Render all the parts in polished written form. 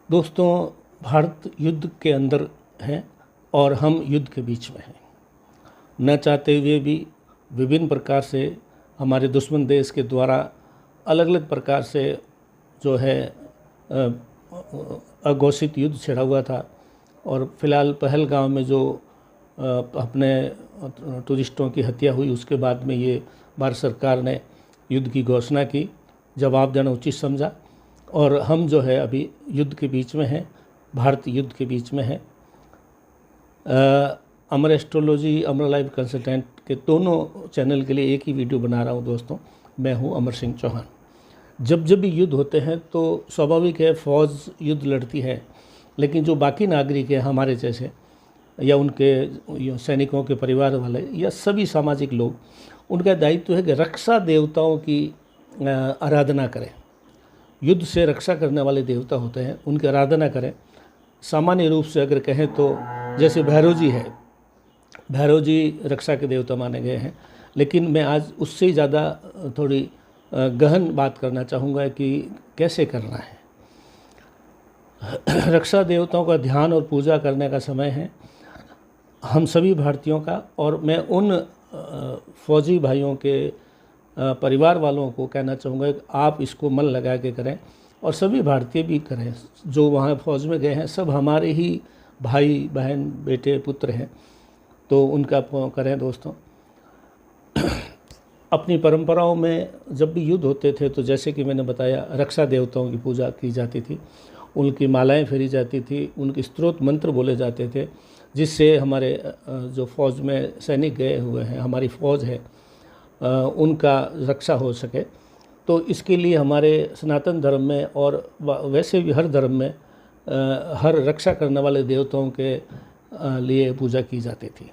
दोस्तों, भारत युद्ध के अंदर है और हम युद्ध के बीच में हैं। न चाहते हुए भी विभिन्न प्रकार से हमारे दुश्मन देश के द्वारा अलग अलग प्रकार से जो है अघोषित युद्ध छिड़ा हुआ था। और फिलहाल पहलगाम में जो अपने टूरिस्टों की हत्या हुई, उसके बाद में ये भारत सरकार ने युद्ध की घोषणा की। जवाब देना उचित समझा और हम जो है अभी युद्ध के बीच में हैं, भारत युद्ध के बीच में है। अमर एस्ट्रोलॉजी, अमर लाइव कंसल्टेंट के दोनों चैनल के लिए एक ही वीडियो बना रहा हूँ दोस्तों। मैं हूँ अमर सिंह चौहान। जब जब भी युद्ध होते हैं तो स्वाभाविक है फौज युद्ध लड़ती है, लेकिन जो बाकी नागरिक हैं हमारे जैसे या उनके सैनिकों के परिवार वाले या सभी सामाजिक लोग, उनका दायित्व है कि रक्षा देवताओं की आराधना करें। युद्ध से रक्षा करने वाले देवता होते हैं, उनकी आराधना करें। सामान्य रूप से अगर कहें तो जैसे भैरव जी है, भैरव जी रक्षा के देवता माने गए हैं, लेकिन मैं आज उससे ज़्यादा थोड़ी गहन बात करना चाहूँगा कि कैसे करना है। रक्षा देवताओं का ध्यान और पूजा करने का समय है हम सभी भारतीयों का, और मैं उन फौजी भाइयों के परिवार वालों को कहना चाहूँगा कि आप इसको मन लगा के करें और सभी भारतीय भी करें। जो वहाँ फौज में गए हैं सब हमारे ही भाई बहन बेटे पुत्र हैं, तो उनका करें दोस्तों। अपनी परंपराओं में जब भी युद्ध होते थे तो जैसे कि मैंने बताया, रक्षा देवताओं की पूजा की जाती थी, उनकी मालाएं फेरी जाती थी, उनके स्तोत्र मंत्र बोले जाते थे, जिससे हमारे जो फौज में सैनिक गए हुए हैं, हमारी फ़ौज है, उनका रक्षा हो सके। तो इसके लिए हमारे सनातन धर्म में और वैसे भी हर धर्म में हर रक्षा करने वाले देवताओं के लिए पूजा की जाती थी।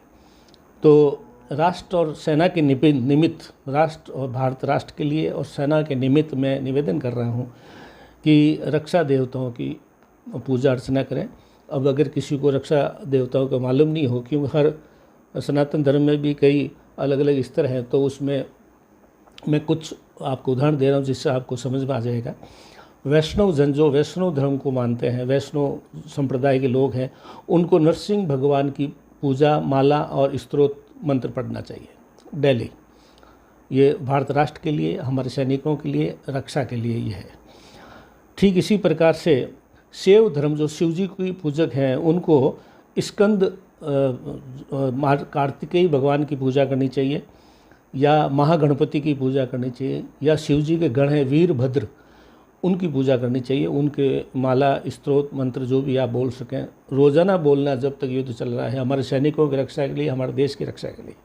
तो राष्ट्र और सेना के निमित्त, राष्ट्र और भारत राष्ट्र के लिए और सेना के निमित्त मैं निवेदन कर रहा हूँ कि रक्षा देवताओं की पूजा अर्चना करें। अब अगर किसी को रक्षा देवताओं का मालूम नहीं हो, क्योंकि हर सनातन धर्म में भी कई अलग अलग स्तर हैं, तो उसमें मैं कुछ आपको उदाहरण दे रहा हूँ जिससे आपको समझ में आ जाएगा। वैष्णव जन जो वैष्णव धर्म को मानते हैं, वैष्णव संप्रदाय के लोग हैं, उनको नरसिंह भगवान की पूजा, माला और स्तोत्र मंत्र पढ़ना चाहिए डेली। ये भारत राष्ट्र के लिए, हमारे सैनिकों के लिए, रक्षा के लिए ये है। ठीक इसी प्रकार से शैव धर्म जो शिव जी की पूजक हैं, उनको स्कंद कार्तिकेय भगवान की पूजा करनी चाहिए, या महागणपति की पूजा करनी चाहिए, या शिव जी के गण हैं वीरभद्र, उनकी पूजा करनी चाहिए। उनके माला, स्तोत्र मंत्र जो भी आप बोल सकें, रोज़ाना बोलना जब तक युद्ध चल रहा है, हमारे सैनिकों की रक्षा के लिए, हमारे देश की रक्षा के लिए।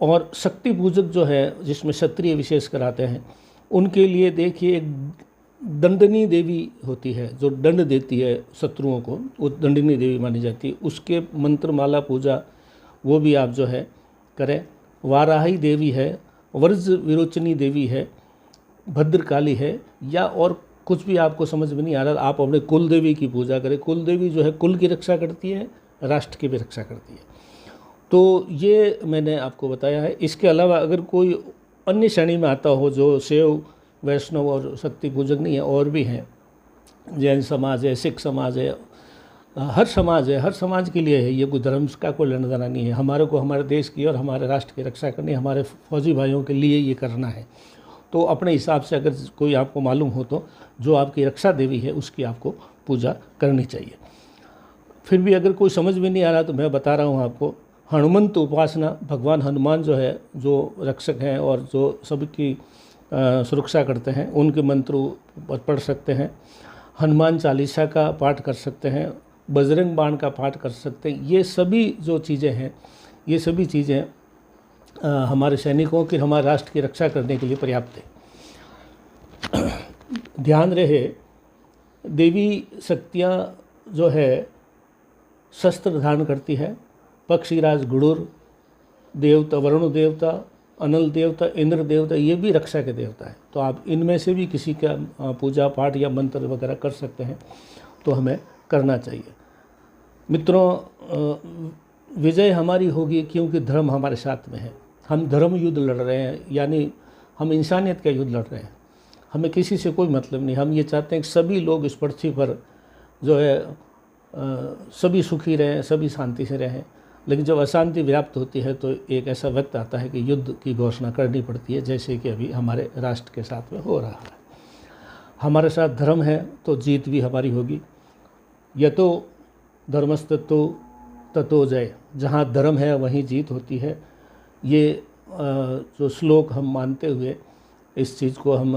और शक्ति पूजक जो है, जिसमें क्षत्रिय विशेष कराते हैं, उनके लिए देखिए एक दंडनी देवी होती है जो दंड देती है शत्रुओं को, वो दंडनी देवी मानी जाती है। उसके मंत्र माला पूजा वो भी आप जो है करें। वाराही देवी है, वर्ज विरोचनी देवी है, भद्रकाली है, या और कुछ भी आपको समझ में नहीं आ रहा, आप अपने कुल देवी की पूजा करें। कुल देवी जो है कुल की रक्षा करती है, राष्ट्र की भी रक्षा करती है। तो ये मैंने आपको बताया है। इसके अलावा अगर कोई अन्य श्रेणी में आता हो जो शैव, वैष्णव और शक्ति पूजक नहीं है, और भी हैं, जैन समाज है, सिख समाज है, हर समाज है, हर समाज के लिए है। ये कोई धर्म का कोई लेना देना नहीं है। हमारे को हमारे देश की और हमारे राष्ट्र की रक्षा करनी, हमारे फौजी भाइयों के लिए ये करना है। तो अपने हिसाब से अगर कोई आपको मालूम हो तो जो आपकी रक्षा देवी है उसकी आपको पूजा करनी चाहिए। फिर भी अगर कोई समझ में नहीं आ रहा तो मैं बता रहा हूँ आपको, हनुमंत उपासना, भगवान हनुमान जो है, जो रक्षक हैं और जो सबकी सुरक्षा करते हैं, उनके मंत्र पढ़ सकते हैं। हनुमान चालीसा का पाठ कर सकते हैं, बजरंग बाण का पाठ कर सकते हैं। ये सभी जो चीज़ें हैं, ये सभी चीज़ें हमारे सैनिकों की, हमारे राष्ट्र की रक्षा करने के लिए पर्याप्त है। ध्यान रहे, देवी शक्तियाँ जो है शस्त्र धारण करती है। पक्षीराज गुरुर देवता, वरुण देवता, अनल देवता, इंद्र देवता, ये भी रक्षा के देवता है। तो आप इनमें से भी किसी का पूजा पाठ या मंत्र वगैरह कर सकते हैं, तो हमें करना चाहिए। मित्रों, विजय हमारी होगी क्योंकि धर्म हमारे साथ में है। हम धर्म युद्ध लड़ रहे हैं, यानी हम इंसानियत का युद्ध लड़ रहे हैं। हमें किसी से कोई मतलब नहीं। हम ये चाहते हैं कि सभी लोग इस पृथ्वी पर जो है सभी सुखी रहें, सभी शांति से रहें। लेकिन जब अशांति व्याप्त होती है तो एक ऐसा वक्त आता है कि युद्ध की घोषणा करनी पड़ती है, जैसे कि अभी हमारे राष्ट्र के साथ में हो रहा है। हमारे साथ धर्म है तो जीत भी हमारी होगी। यतो धर्मस्ततो ततो जय, जहाँ धर्म है वहीं जीत होती है। ये जो श्लोक हम मानते हुए इस चीज़ को हम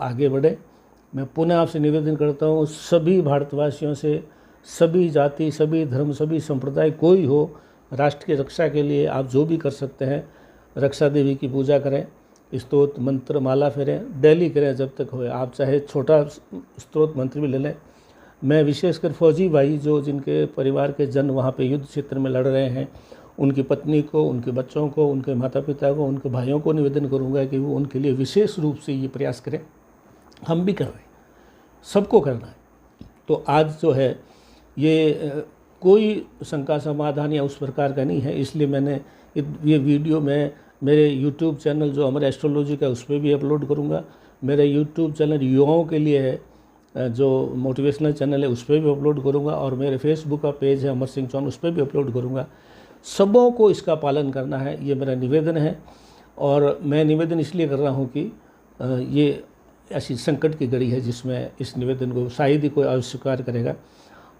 आगे बढ़े। मैं पुनः आपसे निवेदन करता हूँ सभी भारतवासियों से, सभी जाति, सभी धर्म, सभी संप्रदाय कोई हो, राष्ट्र की रक्षा के लिए आप जो भी कर सकते हैं, रक्षा देवी की पूजा करें, स्तोत्र मंत्र माला फेरें, डेली करें जब तक होए। आप चाहे छोटा स्तोत्र मंत्र भी ले लें। मैं विशेषकर फौजी भाई जो जिनके परिवार के जन वहाँ पे युद्ध क्षेत्र में लड़ रहे हैं, उनकी पत्नी को, उनके बच्चों को, उनके माता पिता को, उनके भाइयों को निवेदन करूँगा कि वो उनके लिए विशेष रूप से ये प्रयास करें। हम भी कर रहे हैं, सबको करना है। तो आज जो है ये कोई शंका समाधान या उस प्रकार का नहीं है, इसलिए मैंने ये वीडियो मैं मेरे YouTube चैनल जो अमर एस्ट्रोलॉजी का उस पर भी अपलोड करूँगा। मेरा YouTube चैनल युवाओं के लिए है, जो मोटिवेशनल चैनल है उस पर भी अपलोड करूँगा, और मेरे फेसबुक का पेज है अमर सिंह चौहान, उस पर भी अपलोड करूँगा। सबों को इसका पालन करना है, ये मेरा निवेदन है। और मैं निवेदन इसलिए कर रहा हूँ कि ये ऐसी संकट की घड़ी है जिसमें इस निवेदन को शायद ही कोई अस्वीकार करेगा,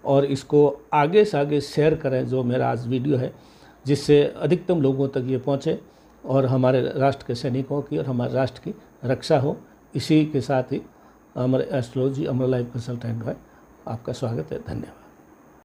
और इसको आगे से आगे शेयर करें जो मेरा आज वीडियो है, जिससे अधिकतम लोगों तक ये पहुँचे और हमारे राष्ट्र के सैनिकों की और हमारे राष्ट्र की रक्षा हो। इसी के साथ ही अमर एस्ट्रोलॉजी, अमर लाइफ कंसल्टेंट है, आपका स्वागत है। धन्यवाद।